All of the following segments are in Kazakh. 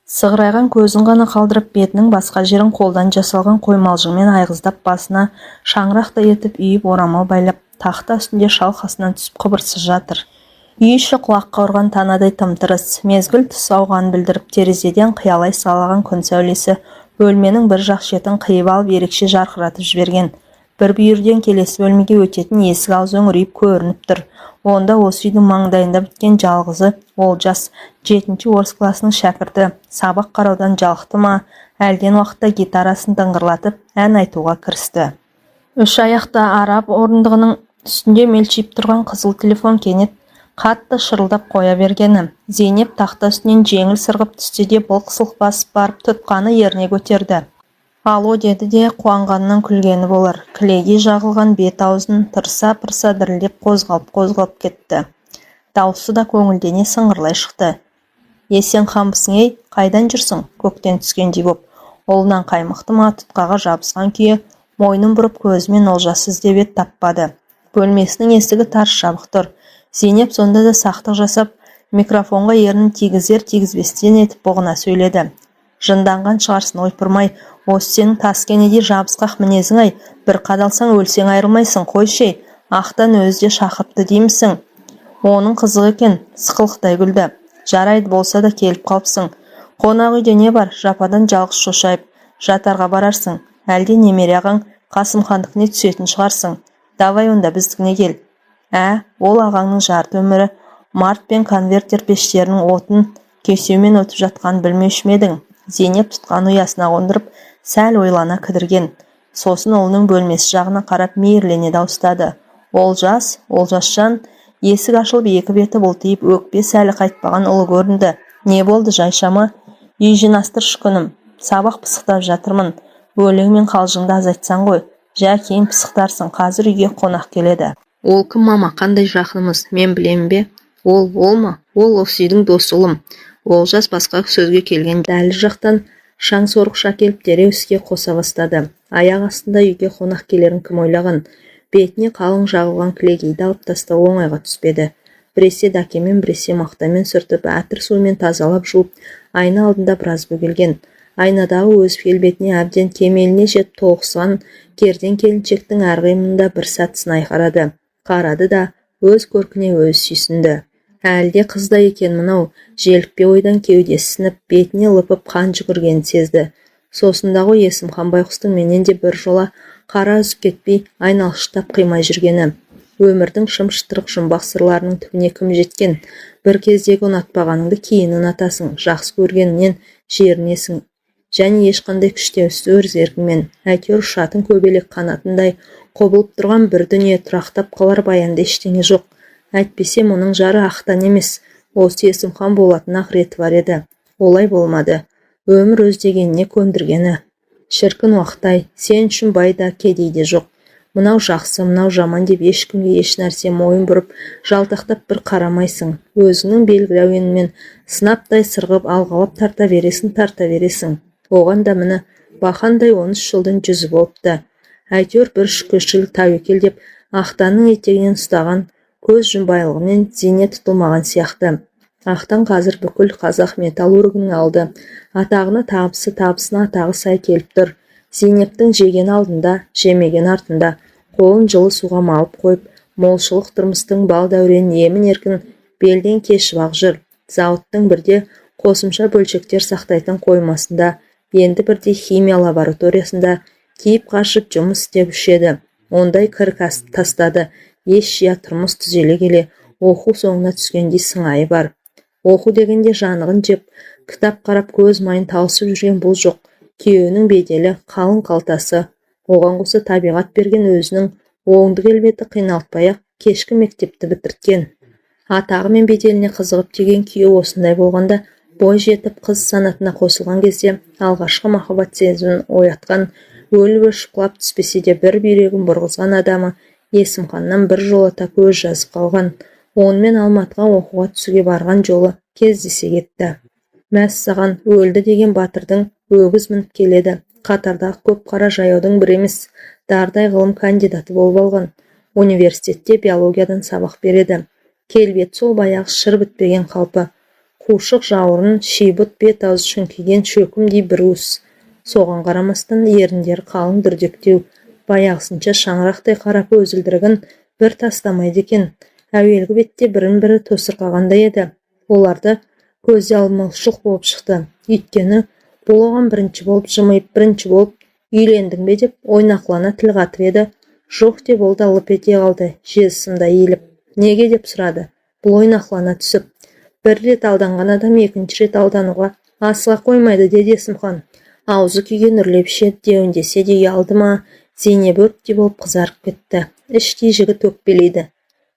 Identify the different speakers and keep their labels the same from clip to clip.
Speaker 1: Сығырайған көзін ғана қалдырып, бетінің басқа жерін қолдан жасалған қоймалжыңмен айғыздап, басына шаңырақтай етіп үйіп орамал байлап, тақта үстінде шалқасынан түсіп қыбырсыз жатыр. Үй іші құлаққа ұрған танадай тым-тырыс, мезгіл түс ауғанын білдіріп, терезеден қиялай салаған күн сәулесі бөлменің бір жақ шетін қиып алып ерекше жарқыратып жіберген. Бір бүйірден келесі бөлмеге өтетін есік аузы үңірейіп көрініп тұр. Онда осы үйдің маңдайында біткен жалғызы Олжас, 7-ші орыс класының шәкірті, сабақ қараудан жалықты ма, әлден уақытта гитарасын дыңғырлатып ән айтуға кірісті. Үш аяқты араб орындығының үстінде мелшиіп тұрған қызыл телефон кенет қатты шырылдап қоя бергені. Зейнеп тақта үстінен жеңіл сырғып түсте де былқ-сылқ басып барып тұтқаны еріне көтерді. Алло деді де қуанғаннан күлгені болар. Кілегей жағылған бет аузын тырса-пырса дірілдеп қозғалып кетті. Дауысы да көңілдене сыңғырлай шықты. Сен қамбысың ей, қайдан жүрсің? Көктен түскендей боп. Олынан қаймықты ма, тұтқаға жабысқан күйі мойнын бұрып көзімен Олжасы іздеп еді, таппады. Бөлмесінің есігі тарс жабық тұр. Зейнеп сонда да сақтық жасап, микрофонға ернін тигізер-тигізбестен етіп бұғына сөйледі. Жынданған шығарсын, ойпырмай, осы сенің таскенедей жабысқақ мінезің-ай, бір қадалсаң өлсең айырылмайсың, қойшей, ақтан өзі де шақыртты деймісің? Оның қызық екен, сықылықтай күлді. Жарайды, болса да келіп қалыпсың. Қонақ үйде не бар? Жападан жалғыз шошайып жатарға барарсың. Әлде немере ағаң Қасымхандікіне түсетін шығарсың. Давай онда біздікіне кел. Ол ағаңның жарты өмірі март пен конвертер пештерінің отын кесеумен өтіп жатқанын білмеуші ме едің? Зейнеп тұтқан ұясына қондырып, сәл ойлана кідірген. Сосын ұлының бөлмесі жағына қарап мейірлене дауыстады. Олжасжан, есік ашылып екі беті бұлтиып, өкпе сәлі қайтпаған ұлы көрінді. Не болды, жайшама? Үй жинастыршы күнім. Сабақ пысықтап жатырмын. Өлең мен қалжыңды азайтсаң ғой. Жә, кейін пысықтарсың, қазір үйге қонақ келеді. Ол кім, мама, қандай жақынымыз, мен білем бе? Ол ма? Ол осы үйдің досы ұлым. Олжас басқа сөзге келген дәлі жақтан шаң сорғыш әкеліп дереу іске қоса бастады. Аяқ астында үйге қонақ келерін кім ойлаған? Бетіне қалың жағылған кілегейді алып тастау оңайға түспеді. Біресе дәкемен, біресе мақтамен сүртіп, әтір суымен тазалап жуып, айна алдында біраз бөгелген. Айнадағы өз келбетіне әбден кемеліне жетіп толықсыған керден келіншектің әрқимында бір сәт сынай қарады да өз көркіне өз сүйсінді. Әлде қызда екен мынау, желікпе ойдан кеудесі сынып, бетіне лыпып қан жүгіргенін сезді. Сосында ғой Есімхан байқұстың менен де бір жола қара үзіп кетпей айналшықтап қимай жүргені. Өмірдің шым-шытырық жұмбақ сырларының түбіне кім жеткен? Бір кездегі ұнатпағаныңды кейін ұнатасың, жақсы көргенінен жерінесің. Және ешқандай күштеусіз өз еркіңмен, әйтеуір ұшатын көбелек қанатындай қобылып тұрған бір дүние, тұрақтап қалар баянда ештеңе жоқ. Әйтпесе мұның жары ақтан емес, осы Есімхан болатын ақыреті бар еді. Олай болмады. Өмір өз дегеніне көндіргені. Шіркін уақыт-ай, сен үшін бай да кедей де жоқ. Мынау жақсы, мынау жаман деп ешкімге еш нәрсе мойын бұрып, жалтақтап бір қарамайсың. Өзіңнің белгілі әуенімен сынаптай сырғып, алғалап тарта бересің. Оған да міне, бақандай 13 жылдың жүзі болыпты. Әйтеуір бір шүкіршілік тәуекел деп ақтанның етегінен ұстаған көз жұмбайлығымен зейне тұтылмаған сияқты. Ақтан қазір бүкіл қазақ металлургінің алды. Атағына табысына атағы сай келіп тұр. Зейнептің жеген алдында, жемеген артында, қолын жылы суға малып қойып, молшылық тұрмыстың бал дәуренін емін-еркін белден кешіп ақ жүр. Зауыттың бірде қосымша бөлшектер сақтайтын қоймасында, енді бірде химия лабораториясында киіп қашып жұмыс істеп үшеді. Ондай кір тастады. Еш жия тұрмыс түзеле келе, оқу соңына түскендей сыңайы бар. Оқу дегенде жанығын жеп, кітап қарап көз майын тауысып жүрген бұл жоқ. Күйеуінің беделі, қалың қалтасы, оған қоса табиғат берген өзінің оңды келбеті қиналтпай-ақ кешкі мектепті бітірткен. Атағы мен беделіне қызығып түйген күйеу осындай болғанда, бой жетіп қыз санатына қосылған кезде алғашқы махаббат сезімін оятқан, өліп шықлап түспесе де бір бүйрегін бұрғызған адамы Есімханнан бір жолата көз жазып қалған. Онымен Алматыға оқуға түсуге барған жолы кездесе кетті. Мәссаған, өлді деген батырдың өгіз мініп келеді. Қатардағы көп қара жаяудың бір емес, дардай ғылым кандидаты болып алған. Университетте биологиядан сабақ береді. Келбет сол баяғы шыр бітпеген қалпы. қушық жауырын, шибыт бет-аузы шүңкиген шөкімдей бір уыс. Соған қарамастан еріндері қалың дүрдектеу, баяғысынша шаңырақтай қара көзілдірігін бір тастамайды екен. Әуелгі бетте бірін-бірі тосырқағандай еді. Оларды көзе алмаушылық болып шықты. Өйткені бұл оған бірінші болып жымиып, бірінші болып үйлендің бе деп ойнақылана тіл қатып еді. Жоқ деп ол да лып ете қалды, жезсімді иіліп. Неге деп сұрады, бұл ойнақылана түсіп. Бір рет алданған адам екінші рет алдануға асыға қоймайды, деді Есімхан. Аузы күйген үрлеп ішеді, деуіндесе де ұялды ма, Зейнеп өрттей болып қызарып кетті. Іштей жігіт өкпелейді.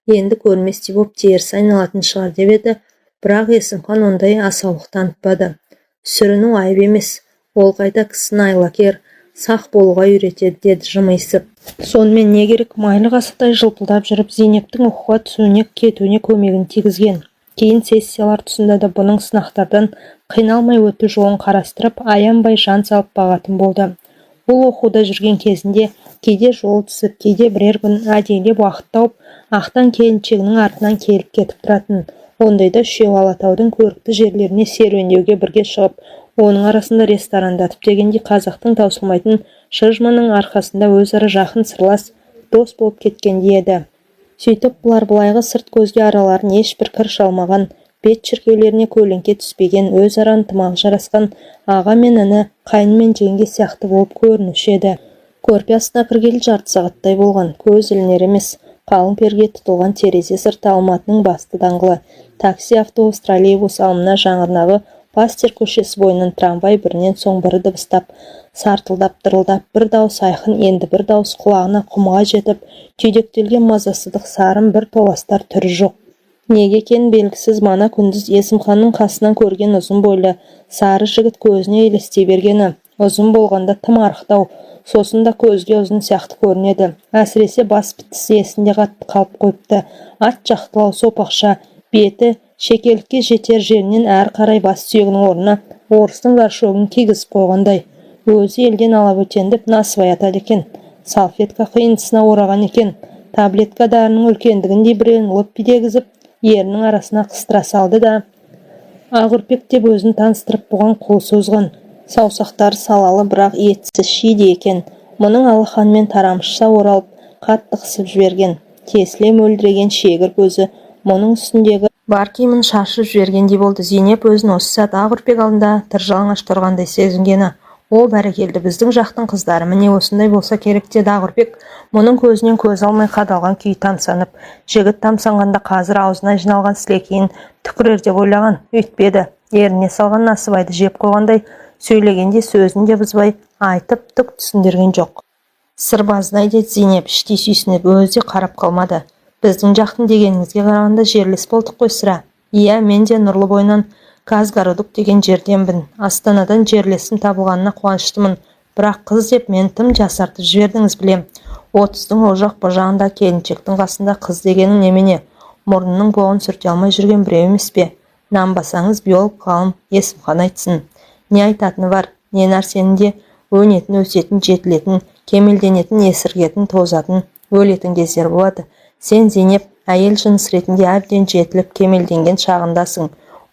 Speaker 1: Енді көрместей болып теріс айналатын шығар деп еді, бірақ Есімхан ондай асаулық танытпады. Сүріну айып емес, ол қайта кісіні айлакер, сақ болуға үйретеді, деді жымиысып. Сонымен не керек, майлы қасықтай жылпылдап жүріп Зейнептің оқуға түсуіне, кетуіне көмегін тигізген. Кейін сессиялар тұсында да бұның сынақтардан қиналмай өту жолын қарастырып, аянбай жан салып бағатын болды. Ол оқуда жүрген кезінде кейде жол түсіп, кейде бірер күн әдейілеп уақыт тауып, ақтан келіншегінің артынан келіп кетіп тұратын. Ондайда үшеу Алатаудың көрікті жерлеріне серуендеуге бірге шығып, оның арасында ресторандатып дегендей қазақтың таусылмайтын шыжманың арқасында өзара жақын сырлас дос болып кеткендей еді. Сөйтіп бұлар былайғы сырт көзге араларын ешбір кір шалмаған, бет шіркеулеріне көлеңке түспеген, өзара ынтымақ жарасқан аға мен іні, қайын мен жеңге сияқты болып көрінуші еді. Көрпе астына кіргелі жарты сағаттай болған, көз ілінер емес. Қалың перге тұтылған терезе сырты Алматының басты даңғылы. Такси, автобус, троллейбус алымына жаңырнағы Пастер көшесі бойынан трамвай бірінен соң бірі дыбыстап, сартылдап, дырылдап, бір дауыс айқын, енді бір дауыс құлағына құмыға жетіп, түйдектелген мазасыздық сарын бір толастар түрі жоқ. Неге екенін белгісіз мана күндіз Есімханның қасынан көрген ұзын бойлы сары жігіт көзіне елестей бергені. Ұзын болғанда тым арықтау, сосын да көзге ұзын сияқты көрінеді. Әсіресе бас бітісі есінде қатты қалып қойыпты. Ат жақтылау сопақша, беті шекелікке жетер жерінен әрі қарай бас сүйегінің орнына орыстың горшогын кигізіп қойғандай. Өзі елден алап өтендіп насыбай атады екен. Салфетка қиындысына ораған екен. Таблетка дарының үлкендігіндей біреуін лыппи дегізіп, ерінің арасына қыстыра салды да Ағырпек деп өзін таныстырып бұған қол созған. Саусақтары салалы, бірақ етсіз шиде екен. Мұның алақанмен тарамшыса оралып, қатты қысып жіберген. Тесіле мөлдіреген шегір көзі мұның үстіндегі бар киімін шашып жібергендей болды. Зейнеп өзін осы сәт Ағырпек алдында тыржалаңаш тұрғандай сезінгені. О, бәрекелді, біздің жақтың қыздары, міне осындай болса керек, деді Ағырпек, мұның көзінен көз алмай қадалған күй тамсанып. Жігіт тамсанғанда қазір аузына жиналған сілекейін түкірер деп ойлаған, өйтпеді. Еріне салған насыбайды жеп қойғандай, сөйлегенде сөзін де бұзбай, айтып түк түсіндірген жоқ. Сырбаздай, деді Зейнеп, іштей сүйсініп, өзі қарап қалмады. Біздің жақтың дегеніңізге қарағанда жерлес болдық қой сірә. Иә, мен де Нұрлы бойынан Казгородок деген жерденбін. Астанадан жерлесім табылғанына қуаныштымын. Бірақ қыз деп мен тым жасартып жібердіңіз, білем. 30-дің о жақ бұ жағында келіншектің қасында қыз дегенің немене? Мұрнының боғын сүрте алмай жүрген біреу емес пе? Нанбасаңыз биолог ғалым Есімхан айтсын. Не айтатыны бар, не нәрсенің де өнетін, өсетін, жетілетін, кемелденетін, есіргетін, тозатын, өлетін кездер болады. Сен, Зейнеп, әйел жыныс ретінде әбден жетіліп, кемелденген шағындасың.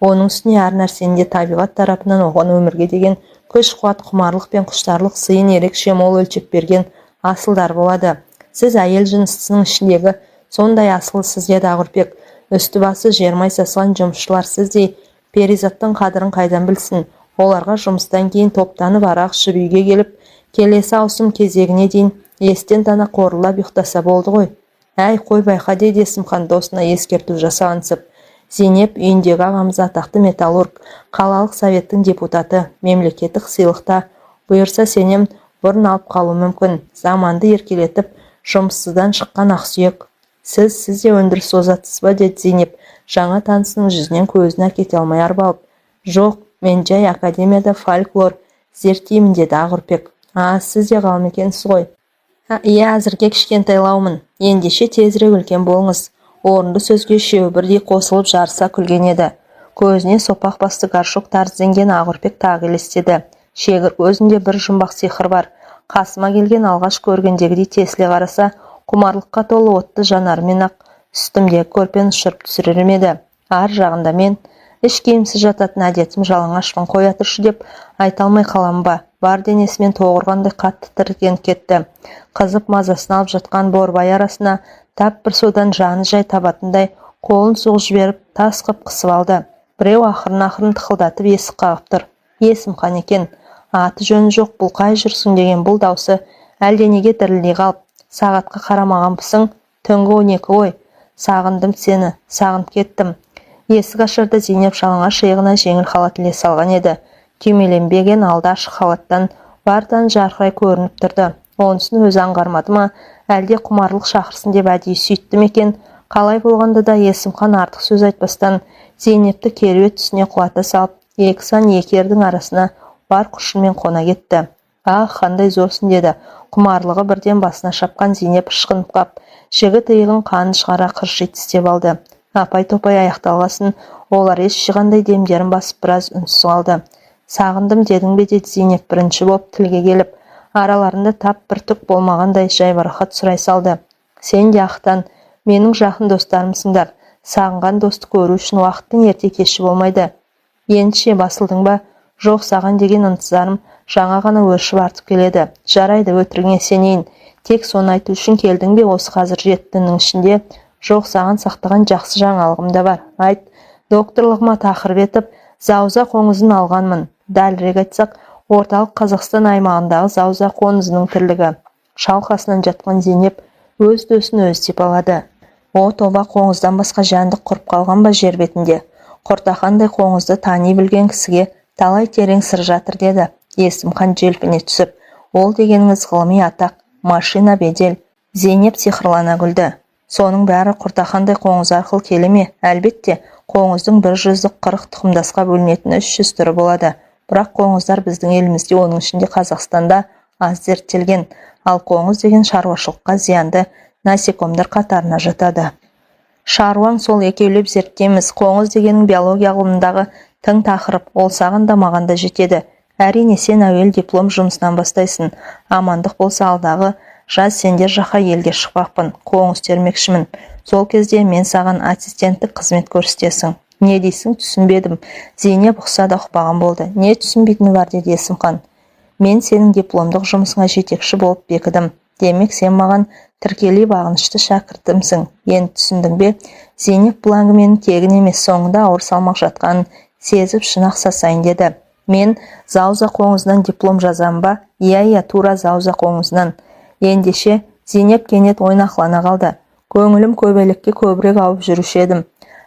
Speaker 1: Оның үстіне әр нәрсенде табиғат тарапынан оған өмірге деген күш-қуат, құмарлық пен құштарлық сыйын ерекше мол өлшеп берген асылдар болады. Сіз әйел жынысының ішіндегі сондай асылсыз, деді Ағырпек. Үсті басы жермай сасқан жұмысшылар сіздей перизаттың қадірін қайдан білсін? Оларға жұмыстан кейін топтанып арақ ішіп үйге келіп, келесі ауысым кезегіне дейін естен тана қорылап ұйықтаса болды ғой. Әй, қой байқа, деді Есімхан досына ескерту жасағансып. Зейнеп үйіндегі ағамыз атақты металлург, қалалық советтің депутаты, мемлекеттік сыйлықта. Бұйырса сенем бұрын алып қалу мүмкін. Заманды еркелетіп, жұмыссыздан шыққан ақсүйек. Сіз де өндіріс озатсыз ба, деді Зейнеп, жаңа танысының жүзінен көзін әкете алмай арбалып. Жоқ, мен жай академияда фольклор зерттеймін, деді Ағырпек. Сіз де ғалым екенсіз ғой. Иә, әзірге кішкентайлаумын. Ендеше тезірек үлкен болыңыз. Орынды сөзге үшеуі бірдей қосылып жарыса күлген еді. Көзіне сопақ басты горшок тәрізденген Ағырпек тағы елестеді. Шегір көзінде бір жұмбақ сиқыр бар. Қасыма келген алғаш көргендегідей тесіле қараса, құмарлыққа толы отты жанарымен ақ үстімдегі көрпені ұшырып түсірер еді. Ар жағында мен, Іш киімсіз жататын әдетім жалаңашпын, қоя тұршы деп айта алмай қалам ба. Бар денесімен тоғырғандай қатты тірілген кетті. Қызып мазасын алып жатқан борбай арасына тап бір содан жаны жай табатындай қолын соғып жіберіп тас қып қысып алды. Біреу ақырын тықылдатып есік қағып тұр. Есімхан екен. Аты жөні жоқ, бұл қай жүрсің деген бұл даусы әлденеге дірілдей қалып, сағатқа қарамағанбысың? Түнгі 12 ғой. Сағындым сені, сағынып кеттім. Есік ашарда Зейнеп жалаңаш иығына жеңіл халат іле салған еді. Түймеленбеген алды ашық халаттан бардан жарқырай көрініп тұрды. Онысын өзі аңғармады ма, әлде құмарлық шақырсын деп әдейі сөйтті ме екен? Қалай болғанда да Есімхан артық сөз айтпастан Зейнепті керует түсіне құлата салып, екі сан екі ердің арасына бар күшімен қона кетті. Қандай зорсың деді. Құмарлығы бірден басына шапқан Зейнеп ышқынып қап, жігіт иығын қанын шығара қырши тістеп алды. Апай-топай аяқталғасын, олар еш жиғандай демдерін басып біраз үнсіз қалды. Сағындым дедің бе деді Зейнеп бірінші боп тілге келіп, араларында тап бір түк болмағандай жайбарақат сұрай салды. Сен де ақтан, менің жақын достарымсыңдар. Сағынған досты көру үшін уақыттың ерте кеші болмайды. Ендеше басылдың ба? Жоқ, саған деген ынтызарым жаңа ғана өршіп артып келеді. Жарайды, өтірігіңе сенейін. Тек соны айту үшін келдің бе осы қазір жетінің ішінде? Жоқ, саған сақтаған жақсы жаңалығым да бар. Айт. Докторлығыма тақырып етіп, Зауза қоңызын алғанмын. Дәлірек айтсақ, орталық Қазақстан аймағындағы Зауза қоңызының тірлігі. Шалқасынан жатқан Зейнеп өз дөсін өзі сипалады. О, тоба, қоңыздан басқа жәндік құрып қалған ба жер бетінде? Құртақандай қоңызды тани білген кісіге талай терең сыр жатыр деді. Есімхан желпіне түсіп, ол дегеніңіз ғылыми атақ, машина бедел. Зейнеп сиқырлана күлді. Соның бәрі Құртақандай қоңыз арқылы келе ме? Әлбетте, қоңыздың 140 тұқымдасқа бөлінетін 300 түрі болады. Бірақ қоңыздар біздің елімізде, оның ішінде Қазақстанда аз зерттелген, ал қоңыз деген шаруашылыққа зиянды насекомдар қатарына жатады. Шаруаң сол екеулеп зерттейміз. Қоңыз дегенің биология ғылымындағы тың тақырып, ол саған да маған да жетеді. Әрине, сен әуел диплом жұмысынан бастайсың. Амандық болса алдағы жаз сендер жаққа елге шықпақпын, қоңыз термекшімін. Сол кезде мен саған ассистенттік қызмет көрсетесің. Не дейсің, түсінбедім. Зейнеп ұқса да ұқпаған болды. Не түсінбейтіні бар деді Есімхан. Мен сенің дипломдық жұмысыңа жетекші болып бекідім. Демек сен маған тіркелей бағынышты шәкіртімсің. Енді түсіндің бе? Зейнеп бұл әңгіменің тегін емес, соңында ауыр салмақ жатқанын сезіп шынақ сасайын деді. Мен Зауза қоңызынан диплом жазам ба? Иә, тура Зауза қоңызынан. Ендеше Зейнеп кенет ойнақлана қалды. Көңілім көбелекке көбірек ауып жүруші едім.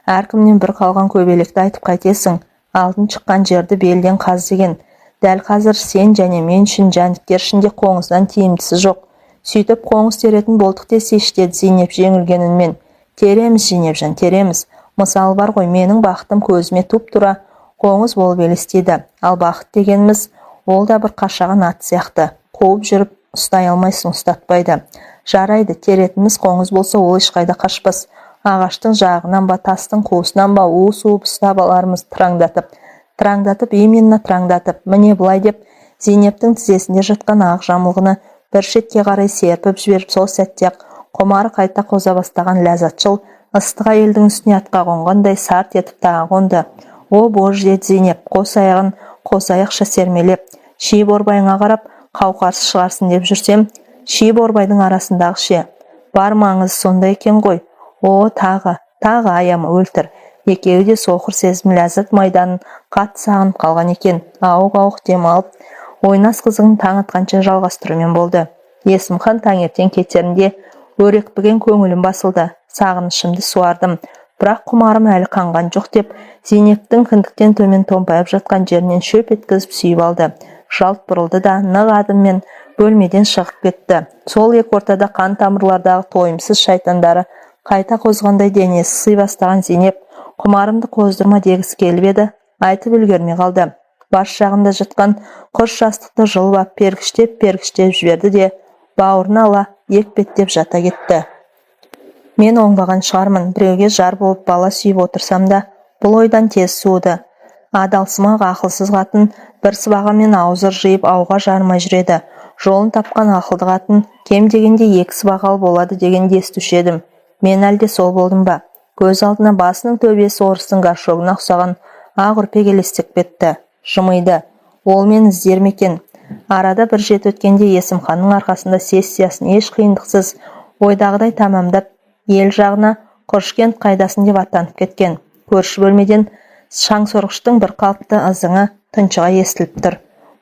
Speaker 1: Әркімнен бір қалған көбелекті айтып қайтесің. Алдын шыққан жерді белден қаз деген. Дәл қазір сен және мен үшін жәндіктер ішінде қоңыздан тиімдісі жоқ. Сөйтіп қоңыз теретін болдық десейші деді Зейнеп жеңілген үнмен. Тереміз, Зейнепжан, тереміз. Мысалы бар ғой, менің бақытым көзіме туп-тура қоңыз болып елестейді. Ал бақыт дегеніміз, ол да бір қашаған ат сияқты. Қуып жүріп ұстай алмайсың, ұстатпайды. Жарайды, теретіміз қоңыз болса, ол ешқайда қашпас. Ағаштың жағынан ба, тастың қуысынан ба уып ұстап алармыз траңдатып, именно траңдатып. Міне бұлай деп Зейнептің тізесінде жатқан ақ жамылғыны бір шетке қарай серпіп жіберіп, сол сәтте құмары қайта қоза бастаған ләззатшыл ыстық әйелдің үстіне атқа қонғандай сарт етіп тағы қонды. О, боже, деді Зейнеп, қос аяғын қос аяқша сермелеп, ши борбайыңа қарап, қауқарсыз шығарсын деп жүрсем, ши борбайдың арасындағы ше. Бар маңыз сонда екен ғой. О, тағы аяма, өлтір. Екеуі де соқыр сезім ләззат майданын қатты сағынып қалған екен. Ауық дем алып, ойнас қызығын таң атқанша жалғастырумен болды. Есімхан таңертең кетерінде өрекпіген көңілім басылды. Сағынышымды суардым. Бірақ құмарым әлі қанған жоқ деп, Зейнептің кіндіктен төмен томпайып жатқан жерінен шөп еткізіп сүйіп алды. Жалт бұрылды да нық адыммен бөлмеден шығып кетті. Сол екі ортада қан тамырлардағы тойымсыз шайтандары қайта қозғандай денесі сый бастаған Зейнеп құмарымды қоздырма дегісі келіп еді, айтып үлгермей қалды. Бас жағында жатқан құс жастықты жұлып пергіштеп жіберді де бауырына ала екпеттеп жата кетті. Мен оңбаған шығармын, біреуге жар болып бала сүйіп отырсам да, бұл ойдан тез суыды. Адалсымақ ақылсыз қатын бір сыбағамен аузыр жиып ауға жармай жүреді. Жолын тапқан ақылды қатын кем дегенде 2 сыбағалы болады дегенді естуші едім. Мен әлде сол болдым ба? Көз алдына басының төбесі орыстың горшогына ұқсаған Ақ үрпек елестеп кетті. Жымиды. Ол мен іздер ме екен? Арада бір жет өткенде Есімханның арқасында сессиясын еш қиындықсыз ойдағыдай тамамдап, ел жағына Қошкент қайдасын деп аттанып кеткен. Көрші бөлмеден шаңсорғыштың бір қалыпты ызыңы тұншыға естіліп тұр.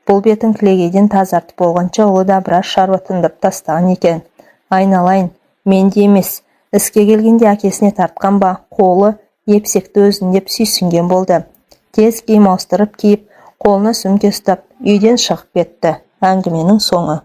Speaker 1: Бұл бетін кілегейден тазартып болғанша ұлы да біраз шаруа тындырып тастаған екен. Айналайын, мен де емес, іске келгенде әкесіне тартқан ба, қолы епсекті өзін деп сүйсінген болды. Тез киім ауыстырып киіп, қолына сөмке ұстап, үйден шығып кетті. Әңгіменің соңы.